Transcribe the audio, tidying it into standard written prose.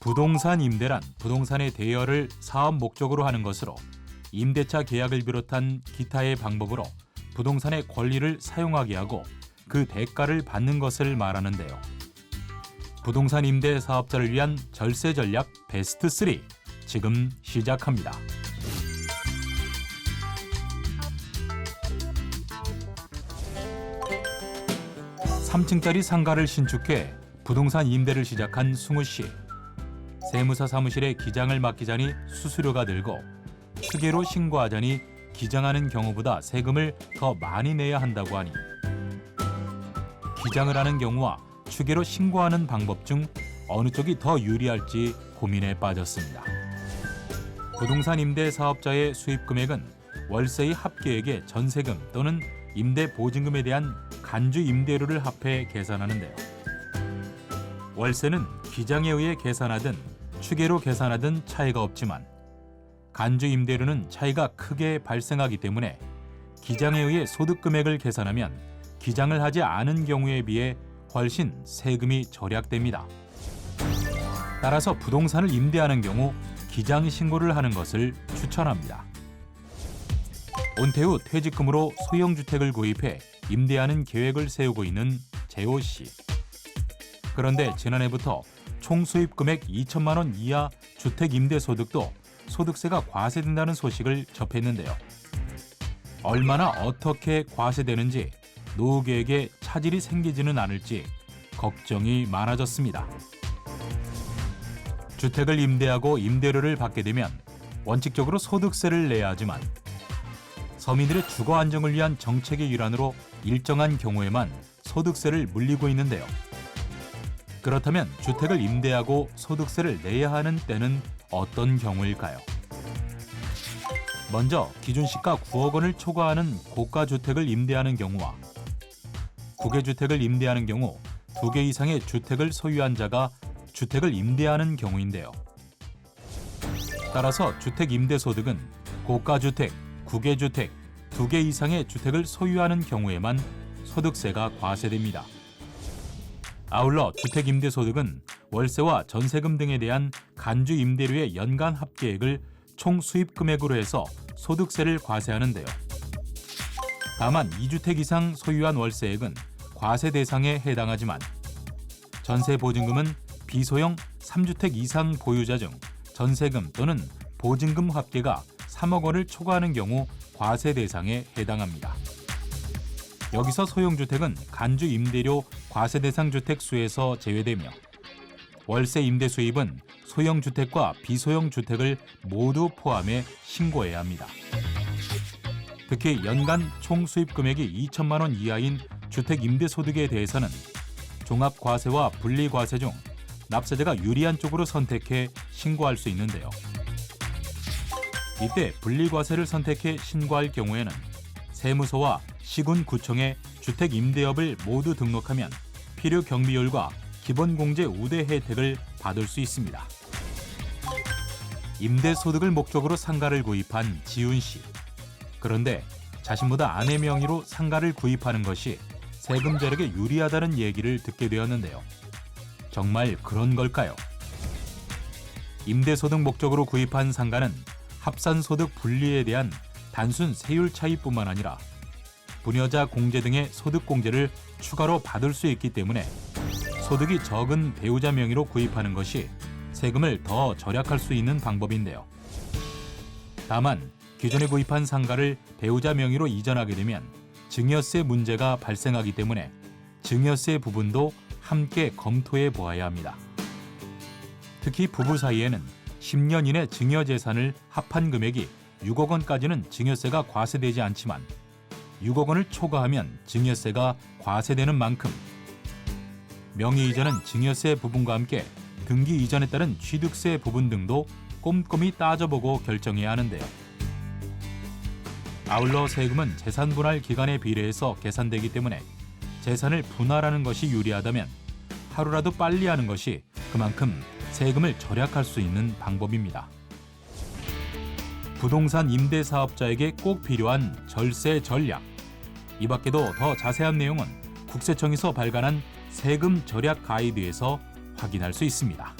부동산 임대란 부동산의 대여를 사업 목적으로 하는 것으로 임대차 계약을 비롯한 기타의 방법으로 부동산의 권리를 사용하게 하고 그 대가를 받는 것을 말하는데요. 부동산 임대 사업자를 위한 절세 전략 베스트 3 지금 시작합니다. 3층짜리 상가를 신축해 부동산 임대를 시작한 승우 씨. 세무사 사무실에 기장을 맡기자니 수수료가 들고 추계로 신고하자니 기장하는 경우보다 세금을 더 많이 내야 한다고 하니 기장을 하는 경우와 추계로 신고하는 방법 중 어느 쪽이 더 유리할지 고민에 빠졌습니다. 부동산 임대 사업자의 수입 금액은 월세의 합계액의 전세금 또는 임대 보증금에 대한 간주 임대료를 합해 계산하는데요. 월세는 기장에 의해 계산하든 추계로 계산하든 차이가 없지만 간주 임대료는 차이가 크게 발생하기 때문에 기장에 의해 소득 금액을 계산하면 기장을 하지 않은 경우에 비해 훨씬 세금이 절약됩니다. 따라서 부동산을 임대하는 경우 기장 신고를 하는 것을 추천합니다. 은퇴 후 퇴직금으로 소형 주택을 구입해 임대하는 계획을 세우고 있는 재호 씨. 그런데 지난해부터 총 수입 금액 2천만 원 이하 주택 임대 소득도 소득세가 과세된다는 소식을 접했는데요. 얼마나 어떻게 과세되는지 노후 계획에 차질이 생기지는 않을지 걱정이 많아졌습니다. 주택을 임대하고 임대료를 받게 되면 원칙적으로 소득세를 내야 하지만 서민들의 주거 안정을 위한 정책의 일환으로 일정한 경우에만 소득세를 물리고 있는데요. 그렇다면 주택을 임대하고 소득세를 내야 하는 때는 어떤 경우일까요? 먼저 기준시가 9억 원을 초과하는 고가 주택을 임대하는 경우와 국외 주택을 임대하는 경우 2개 이상의 주택을 소유한 자가 주택을 임대하는 경우인데요. 따라서 주택 임대 소득은 고가 주택, 국외 주택, 2개 이상의 주택을 소유하는 경우에만 소득세가 과세됩니다. 아울러 주택 임대 소득은 월세와 전세금 등에 대한 간주 임대료의 연간 합계액을 총 수입 금액으로 해서 소득세를 과세하는데요. 다만 2주택 이상 소유한 월세액은 과세 대상에 해당하지만 전세 보증금은 비소형 3주택 이상 보유자 중 전세금 또는 보증금 합계가 3억 원을 초과하는 경우 과세 대상에 해당합니다. 여기서 소형주택은 간주 임대료 과세 대상 주택 수에서 제외되며 월세 임대 수입은 소형주택과 비소형주택을 모두 포함해 신고해야 합니다. 특히 연간 총 수입 금액이 2천만 원 이하인 주택 임대 소득에 대해서는 종합과세와 분리과세 중 납세자가 유리한 쪽으로 선택해 신고할 수 있는데요. 이때 분리과세를 선택해 신고할 경우에는 세무서와 시군구청에 주택 임대업을 모두 등록하면 필요 경비율과 기본공제 우대 혜택을 받을 수 있습니다. 임대소득을 목적으로 상가를 구입한 지훈 씨. 그런데 자신보다 아내 명의로 상가를 구입하는 것이 세금 절약에 유리하다는 얘기를 듣게 되었는데요. 정말 그런 걸까요? 임대소득 목적으로 구입한 상가는 합산소득 분리에 대한 단순 세율 차이뿐만 아니라 부녀자 공제 등의 소득 공제를 추가로 받을 수 있기 때문에 소득이 적은 배우자 명의로 구입하는 것이 세금을 더 절약할 수 있는 방법인데요. 다만 기존에 구입한 상가를 배우자 명의로 이전하게 되면 증여세 문제가 발생하기 때문에 증여세 부분도 함께 검토해 보아야 합니다. 특히 부부 사이에는 10년 이내 증여재산을 합한 금액이 6억 원까지는 증여세가 과세되지 않지만 6억 원을 초과하면 증여세가 과세되는 만큼 명의 이전은 증여세 부분과 함께 등기 이전에 따른 취득세 부분 등도 꼼꼼히 따져보고 결정해야 하는데요. 아울러 세금은 재산 분할 기간에 비례해서 계산되기 때문에 재산을 분할하는 것이 유리하다면 하루라도 빨리 하는 것이 그만큼 세금을 절약할 수 있는 방법입니다. 부동산 임대 사업자에게 꼭 필요한 절세 전략. 이 밖에도 더 자세한 내용은 국세청에서 발간한 세금 절약 가이드에서 확인할 수 있습니다.